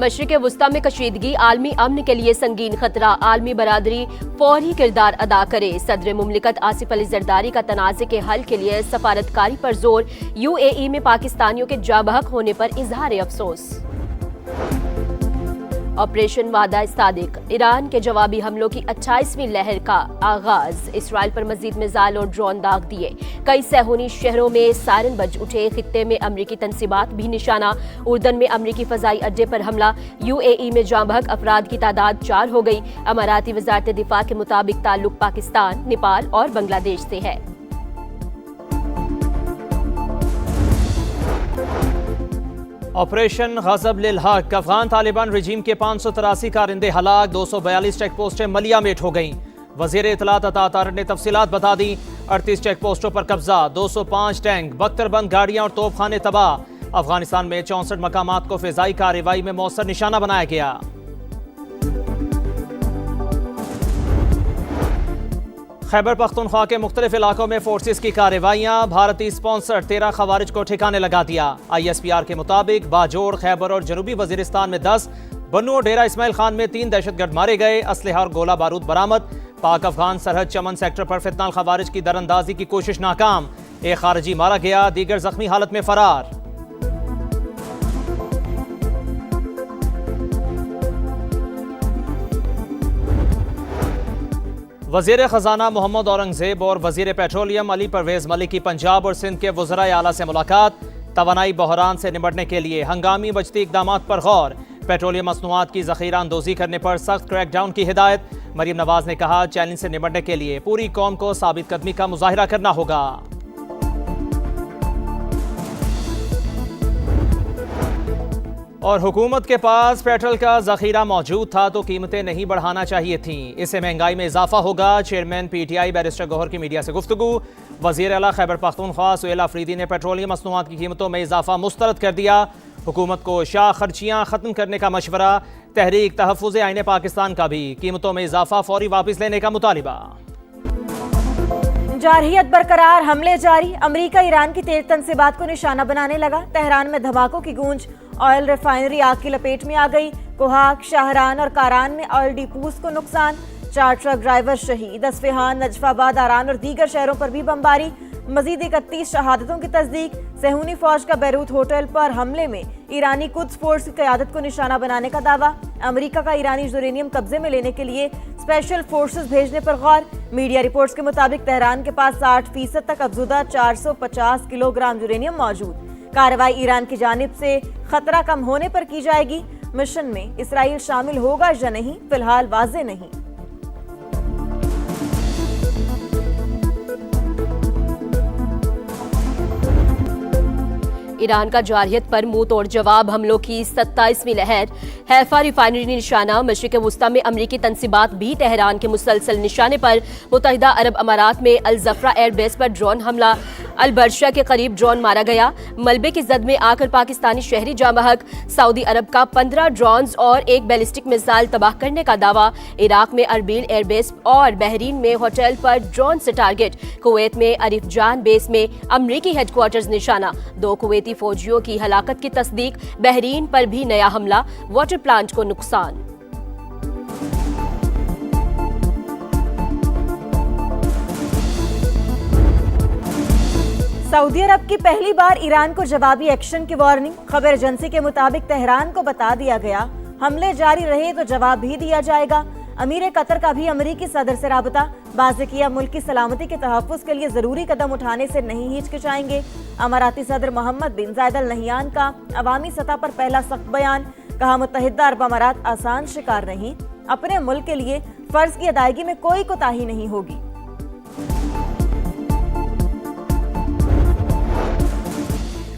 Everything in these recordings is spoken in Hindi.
मशरिक वुस्ता में कशीदगी आलमी अमन के लिए संगीन खतरा, आलमी बरादरी फौरी किरदार अदा करे। सदर मुमलिकत आसिफ अली जरदारी का तनाज़े के हल के लिए सफारतकारी पर जोर, UAE में पाकिस्तानियों के जाबहक होने पर इजहार अफसोस। ऑपरेशन वादा सादिक, ईरान के जवाबी हमलों की 28वीं लहर का आगाज, इसराइल पर मजीद मिसाइल और ड्रोन दाग दिए। कई सहूनी शहरों में सायरन बज उठे, खित्ते में अमरीकी तनसीबात भी निशाना। उर्दन में अमरीकी फजाई अड्डे पर हमला, UAE में जांबहक अफराद की तादाद 4 हो गई। अमाराती वजारत दिफा के मुताबिक ताल्लुक पाकिस्तान, नेपाल और बांग्लादेश से है। ऑपरेशन गज़ब लिल हक, अफगान तालिबान रजीम के 583 कारिंदे हलाक, 242 चेक पोस्टें मलिया मेट हो गईं। वज़ीर इत्तलात अता तारर ने तफसीलात बता दी। 38 चेक पोस्टों पर कब्जा, 205 टैंक, बख्तरबंद गाड़ियां और तोपखाने तबाह। अफगानिस्तान में 64 मकामात को फिजाई कार्रवाई में मौसर निशाना बनाया गया। खैबर पख्तूनख्वा के मुख्तलिफ इलाकों में फोर्सेस की कार्रवाइयां, भारतीय स्पॉन्सर 13 खवारिज को ठिकाने लगा दिया। ISPR के मुताबिक बाजोड़, खैबर और जनूबी वजीरिस्तान में 10, बन्नू और डेरा इस्माइल खान में 3 दहशतगर्द मारे गए। असलहा और गोला बारूद बरामद। पाक अफगान सरहद चमन सेक्टर पर फितनाल खवारिज की दरअंदाजी की कोशिश नाकाम, एक खारजी मारा गया, दीगर जख्मी हालत में फरार। वज़ीर ख़जाना मोहम्मद औरंगज़ेब और वज़ीर पेट्रोलियम अली परवेज़ मलिक की पंजाब और सिंध के वज़राए आला से मुलाकात। तवानाई बहरान से निपटने के लिए हंगामी बजती इक़दामात पर गौर। पेट्रोलियम मसनूआत की ज़ख़ीरा अंदोज़ी करने पर सख्त क्रैकडाउन की हिदायत। मरीम नवाज ने कहा, चैलेंज से निपटने के लिए पूरी कौम को साबित कदमी का मुजाहिरा करना होगा। और हुकूमत के पास पेट्रोल का जखीरा मौजूद था तो कीमतें नहीं बढ़ाना चाहिए थीं, इससे महंगाई में इजाफा होगा। चेयरमैन PTI बैरिस्टर गौहर की मीडिया से गुफ्तगू। वज़ीर आला खैबर पख्तूनख्वा सुहेल अफरीदी ने पेट्रोलियम मसनूआत की कीमतों में इजाफा मुस्तरद कर दिया। हुकूमत को शाह खर्चियाँ ख़त्म करने का मशवरा। तहरीक तहफ़्फ़ुज़ आईन पाकिस्तान का भी कीमतों में इजाफा फौरी वापस लेने का मुतालिबा। जारहियत बरकरार, हमले जारी, अमरीका ईरान की तेज तनसीबात को निशाना बनाने लगा। तेहरान में धमाकों की गूंज, ऑयल रिफाइनरी आग की लपेट में आ गई। कोहाक, शाहरान और कारान में ऑयल डिपोज को नुकसान, 4 ट्रक ड्राइवर शहीद। अस्फहान, नजफाबाद, आरान और दीगर शहरों पर भी बमबारी। मजीद 31 शहादतों की तस्दीक। सहूनी फौज का बैरूत होटल पर हमले में ईरानी कुद्स फोर्स की क़यादत को निशाना बनाने का दावा। अमेरिका का ईरानी यूरेनियम कब्जे में लेने के लिए स्पेशल फोर्सेस भेजने पर गौर। मीडिया रिपोर्ट्स के मुताबिक तेहरान के पास 60% तक अफजुदा 450 किलोग्राम यूरेनियम मौजूद। कार्रवाई ईरान की जानिब से खतरा कम होने पर की जाएगी। मिशन में इसराइल शामिल होगा या नहीं, फिलहाल वाज़ेह नहीं। ईरान का जारहियत पर मुंह तोड़ जवाब, हमलों की 27वीं लहर। हैफा रिफाइनरी निशाना, मशरिक वुस्ता में अमरीकी तनसीबात भी तेहरान के मुसलसल निशाने पर। मुत्तहिदा अरब अमारात में अल जफरा एयरबेस पर ड्रोन हमला, अल बर्शा के करीब ड्रोन मारा गया। मलबे की जद में आकर पाकिस्तानी शहरी जांबहक। सऊदी अरब का 15 ड्रोन्स और एक बैलिस्टिक मिसाइल तबाह करने का दावा। इराक में अरबील एयरबेस और बहरीन में होटल पर ड्रोन से टारगेट। कुवैत में अरिफ जान बेस में अमरीकी हेडक्वार्टर्स निशाना। 2 कुवैती फौजियों की हलाकत की तस्दीक। बहरीन पर भी नया हमला, वाटर प्लांट को नुकसान। सऊदी अरब की पहली बार ईरान को जवाबी एक्शन की वार्निंग। खबर एजेंसी के मुताबिक तेहरान को बता दिया गया, हमले जारी रहे तो जवाब भी दिया जाएगा। अमीर कतर का भी अमरीकी सदर से राबता। वाज़ेह किया, मुल्क की सलामती के तहफ़्फ़ुज़ के लिए जरूरी कदम उठाने से नहीं हिचकिचाएंगे। अमाराती सदर मोहम्मद बिन जायद अल नहयान का अवामी सतह पर पहला सख्त बयान। कहा, मुत्तहिदा अरब अमारात आसान शिकार नहीं, अपने मुल्क के लिए फर्ज की अदायगी में कोई कोताही नहीं होगी।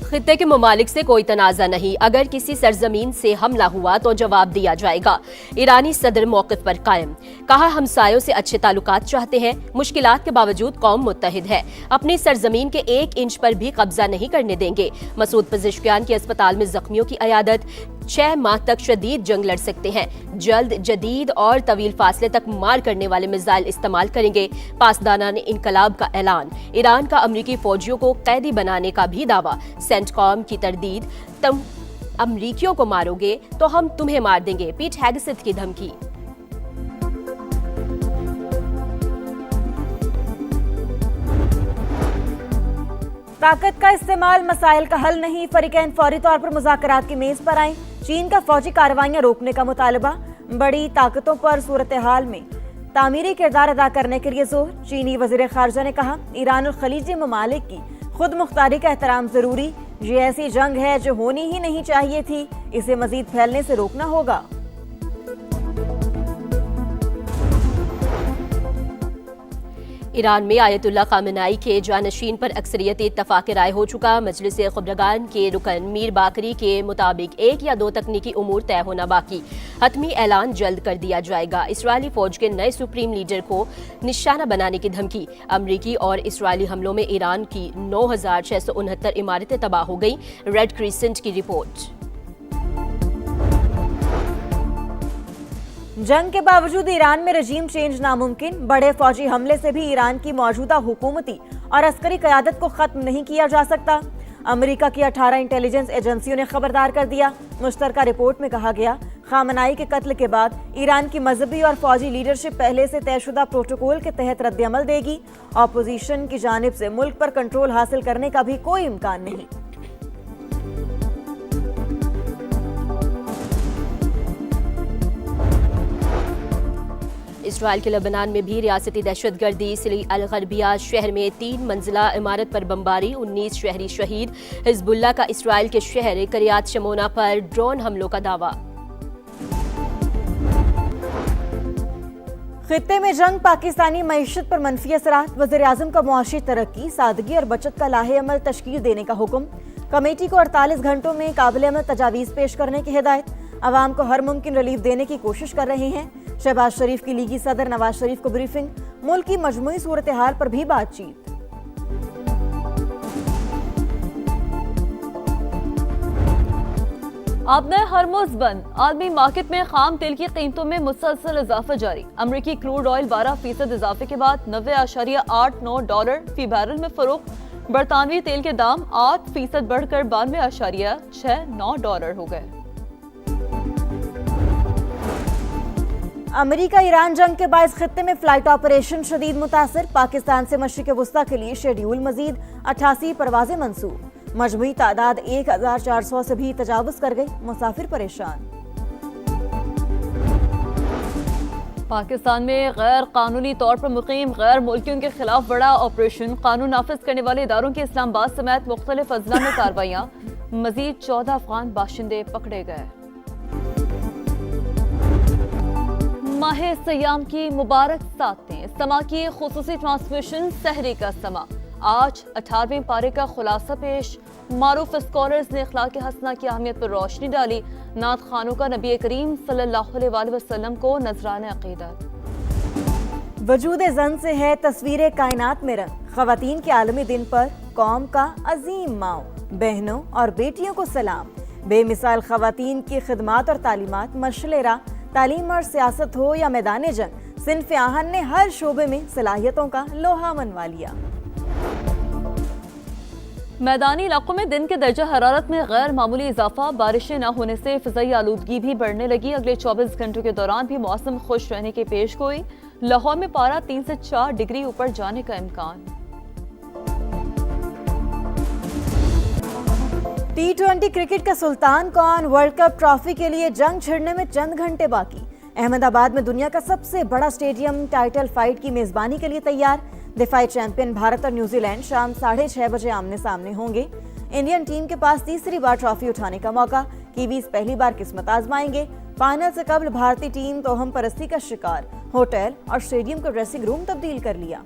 खित्ते के ममालिक से कोई तनाज़ा नहीं, अगर किसी सरजमीन से हमला हुआ तो जवाब दिया जाएगा। ईरानी सदर मौक़िफ़ पर कायम। कहा, हमसायों से अच्छे ताल्लुकात चाहते हैं, मुश्किलात के बावजूद कौम मुत्तहिद है, अपनी सरजमीन के 1 इंच पर भी कब्जा नहीं करने देंगे। मसूद पज़िश्कियान की अस्पताल में जख्मियों की अयादत। 6 माह तक शदीद जंग लड़ सकते हैं, जल्द जदीद और तवील फासले तक मार करने वाले मिसाइल इस्तेमाल करेंगे। पासदाना ने इनकलाब का ऐलान। ईरान का अमरीकी फौजियों को कैदी बनाने का भी दावा। सेंटकॉम की तरदीद। अमरीकियों को मारोगे तो हम तुम्हें मार देंगे, पीट हेगसेथ की धमकी। ताकत का इस्तेमाल मसाइल का हल नहीं, फरीकैन फौरी तौर पर मुज़ाकरात की मेज पर आए। चीन का फौजी कार्रवाइयां रोकने का मुतालबा, बड़ी ताकतों पर सूरत हाल में तामीरी किरदार अदा करने के लिए जोर। चीनी वज़ीर ख़ारजा ने कहा, ईरान और खलीजी ममालिक की खुद मुख्तारी का एहतराम जरूरी। ये ऐसी जंग है जो होनी ही नहीं चाहिए थी, इसे मजीद फैलने से रोकना होगा। ईरान में आयतुल्ला खामेनेई के जानशीन पर अक्सरियती इत्तफाक राय हो चुका। मजलिस ख़ुबरगान के रुकन मीर बाकरी के मुताबिक 1 या 2 तकनीकी उमूर तय होना बाकी, हतमी ऐलान जल्द कर दिया जाएगा। इसराइली फौज के नए सुप्रीम लीडर को निशाना बनाने की धमकी। अमरीकी और इसराइली हमलों में ईरान की 9,669 इमारतें तबाह हो गई, रेड क्रिसेंट की रिपोर्ट। जंग के बावजूद ईरान में रजीम चेंज नामुमकिन, बड़े फौजी हमले से भी ईरान की मौजूदा हुकूमती और अस्करी क़यादत को खत्म नहीं किया जा सकता। अमेरिका की 18 इंटेलिजेंस एजेंसियों ने खबरदार कर दिया। मुश्तरका रिपोर्ट में कहा गया, खामेनेई के कत्ल के बाद ईरान की मजहबी और फौजी लीडरशिप पहले से तयशुदा प्रोटोकॉल के तहत रद्द-ए-अमल देगी। अपोजिशन की जानिब से मुल्क पर कंट्रोल हासिल करने का भी कोई इम्कान नहीं। इसराइल के लबनान में भी रियासती दहशतगर्दी। सिली अल गरबिया शहर में 3 मंजिला इमारत पर बमबारी, 19 शहरी शहीद। हिजबुल्लाह का इसराइल के शहर करियात शमोना पर ड्रोन हमलों का दावा। खित्ते में जंग, पाकिस्तानी मईशत पर मनफी असरात। वज़ीर-ए-आज़म का मुआशी तरक्की, सादगी और बचत का लाहे अमल तश्कील देने का हुक्म। कमेटी को 48 घंटों में काबिल अमल तजावीज़ पेश करने की हिदायत। अवाम को हर मुमकिन रिलीफ देने की कोशिश कर रहे हैं। शहबाज शरीफ की लीगी सदर नवाज शरीफ को ब्रीफिंग। मुल्क की मजमूई सूरत हाल पर भी बातचीत। अब नए हरमुज बंद, आलमी मार्केट में खाम तेल की कीमतों में मुसलसल इजाफा जारी। अमरीकी क्रूड ऑयल 12% इजाफे के बाद $90.89 फी बैरल में फरोख्त। बरतानवी तेल के दाम 8% बढ़कर $92.69 हो गए। अमेरिका ईरान जंग के बायस खित्ते में फ्लाइट ऑपरेशन शदीद मुतासर। पाकिस्तान से मशरिक़ वुस्ता के लिए शेड्यूल मजीद 88 परवाजें मंसूब। मजमूई तादाद 1400 से भी तजावुज़ कर गई, मुसाफिर परेशान। पाकिस्तान में गैर कानूनी तौर पर मुकीम गैर मुल्कियों के खिलाफ बड़ा ऑपरेशन। कानून नाफिज करने वाले इदारों की इस्लामाबाद समेत मुख्तलिफ अजला में कार्रवाइयाँ। मजीद 14 अफगान बाशिंदे पकड़े गए। माह सयाम की मुबारक सातें, समा की खुसूसी ट्रांसमिशन सहरी का समा। आज 18वें पारे का खुलासा पेश। मारूफ स्कॉलर्स ने अखलाक हसना की अहमियत पर रोशनी डाली। नात खानों का नबी करीम सल्लल्लाहु अलैहि वसल्लम को नजराने अकीदत। वजूद जन से है तस्वीर कायनात में रंग। ख़वातीन के आलमी दिन पर कौम का अजीम माओ, बहनों और बेटियों को सलाम। बेमिसाल ख़वातीन की खिदमात और तालीमात, मशलेरा तालीम और सियासत हो या मैदान जंग, सिन्फ आहन ने हर शोबे में सलाहियतों का लोहा मनवा लिया। मैदानी इलाकों में दिन के दर्जा हरारत में गैर मामूली इजाफा। बारिशें न होने से फ़िज़ाई आलूदगी भी बढ़ने लगी। अगले 24 घंटों के दौरान भी मौसम खुश रहने की पेश गोई। लाहौर में पारा 3 से 4 डिग्री ऊपर जाने का इम्कान। T20 क्रिकेट का सुल्तान कौन? वर्ल्ड कप ट्रॉफी के लिए जंग छिड़ने में चंद घंटे बाकी। अहमदाबाद में दुनिया का सबसे बड़ा स्टेडियम टाइटल फाइट की मेजबानी के लिए तैयार। दिफाई चैंपियन भारत और न्यूजीलैंड शाम 6:30 बजे आमने सामने होंगे। इंडियन टीम के पास तीसरी बार ट्रॉफी उठाने का मौका। कीवीज पहली बार किस्मत आजमाएंगे। फाइनल से कबल भारतीय टीम तोहम परस्ती का शिकार। होटल और स्टेडियम का ड्रेसिंग रूम तब्दील कर लिया।